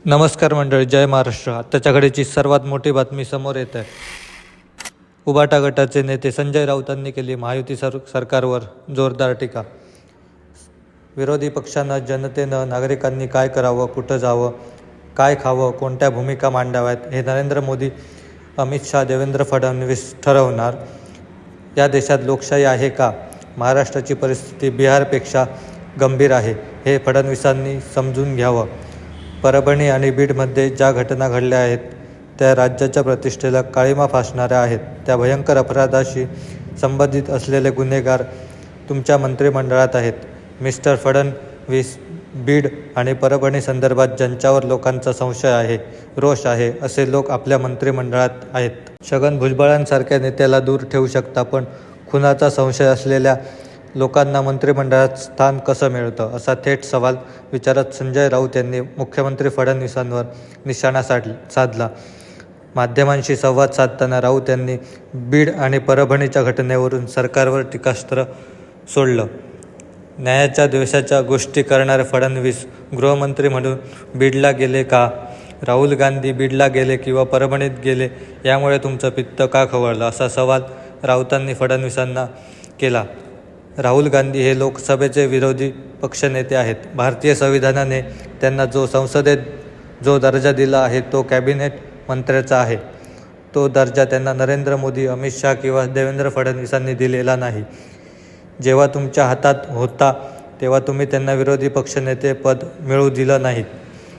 नमस्कार मंडळी, जय महाराष्ट्र. आत्ताच्या घडीची सर्वात मोठी बातमी समोर येत आहे. उबाटा गटाचे नेते संजय राऊतांनी केली महायुती सरकारवर जोरदार टीका. विरोधी पक्षांना, जनतेनं, नागरिकांनी काय करावं, कुठं जावं, काय खावं, कोणत्या भूमिका मांडाव्यात हे नरेंद्र मोदी, अमित शहा, देवेंद्र फडणवीस ठरवणार. या देशात लोकशाही आहे का? महाराष्ट्राची परिस्थिती बिहारपेक्षा गंभीर आहे, हे फडणवीसांनी समजून घ्यावं. परभणी आणि बीडमध्ये ज्या घटना घडल्या आहेत त्या राज्याच्या प्रतिष्ठेला काळिमा फासणाऱ्या आहेत. त्या भयंकर अपराधाशी संबंधित असलेले गुन्हेगार तुमच्या मंत्रिमंडळात आहेत. मिस्टर फडणवीस, बीड आणि परभणी संदर्भात ज्यांच्यावर लोकांचा संशय आहे, रोष आहे, असे लोक आपल्या मंत्रिमंडळात आहेत. छगन भुजबळांसारख्या नेत्याला दूर ठेवू शकता, पण खुनाचा संशय असलेल्या लोकांना मंत्रिमंडळात स्थान कसं मिळतं, असा थेट सवाल विचारत संजय राऊत यांनी मुख्यमंत्री फडणवीसांवर निशाणा साधला. माध्यमांशी संवाद साधताना राऊत यांनी बीड आणि परभणीच्या घटनेवरून सरकारवर टीकास्त्र सोडलं. न्यायाच्या द्वेषाच्या गोष्टी करणारे फडणवीस गृहमंत्री म्हणून बीडला गेले का? राहुल गांधी बीडला गेले किंवा परभणीत गेले, यामुळे तुमचं पित्त का खवळलं, असा सवाल राऊतांनी फडणवीसांना केला. राहुल गांधी हे लोकसभेचे विरोधी पक्षनेते आहेत. भारतीय संविधानाने त्यांना संसदेत जो दर्जा दिला आहे तो कॅबिनेट मंत्र्याचा आहे. तो दर्जा त्यांना नरेंद्र मोदी, अमित शहा किंवा देवेंद्र फडणवीसांनी दिलेला नाही. जेव्हा तुमच्या हातात होता तेव्हा तुम्ही त्यांना विरोधी पक्षनेते पद मिळू दिलं नाही.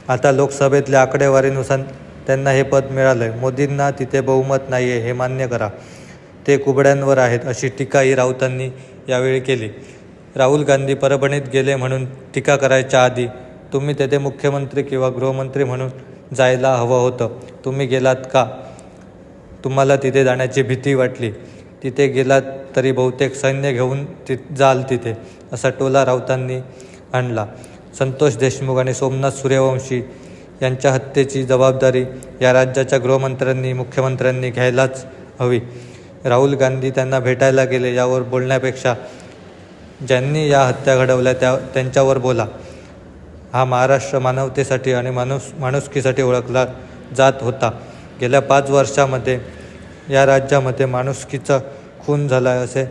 आता लोकसभेतल्या आकडेवारीनुसार त्यांना हे पद मिळालं. मोदींना तिथे बहुमत नाही आहे, हे मान्य करा. ते कुबड्यांवर आहेत, अशी टीकाही राऊतांनी यावेळी केली. राहुल गांधी परभणीत गेले म्हणून टीका करायच्या आधी तुम्ही तेथे मुख्यमंत्री किंवा गृहमंत्री म्हणून जायला हवं होतं. तुम्ही गेलात का? तुम्हाला तिथे जाण्याची भीती वाटली. तिथे गेलात तरी बहुतेक सैन्य घेऊन जाल तिथे, असा टोला राऊतांनी आणला. संतोष देशमुख आणि सोमनाथ सूर्यवंशी यांच्या हत्येची जबाबदारी या राज्याच्या गृहमंत्र्यांनी, मुख्यमंत्र्यांनी घ्यायलाच हवी. राहुल गांधी त्यांना भेटायला गेले यावर बोलण्यापेक्षा ज्यांनी या हत्या घडवल्या त्यांच्यावर बोला. हा महाराष्ट्र मानवतेसाठी आणि माणुसकीसाठी ओळखला जात होता. गेल्या 5 वर्षामध्ये या राज्यामध्ये माणुसकीचा खून झाला आहे, असे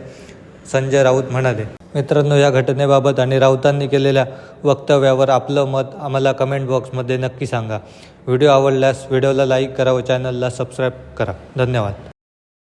संजय राऊत म्हणाले. मित्रांनो, या घटनेबाबत आणि राऊतांनी केलेल्या वक्तव्यावर आपलं मत आम्हाला कमेंट बॉक्समध्ये नक्की सांगा. व्हिडिओ आवडल्यास व्हिडिओला लाईक करा व चॅनलला सबस्क्राईब करा. धन्यवाद.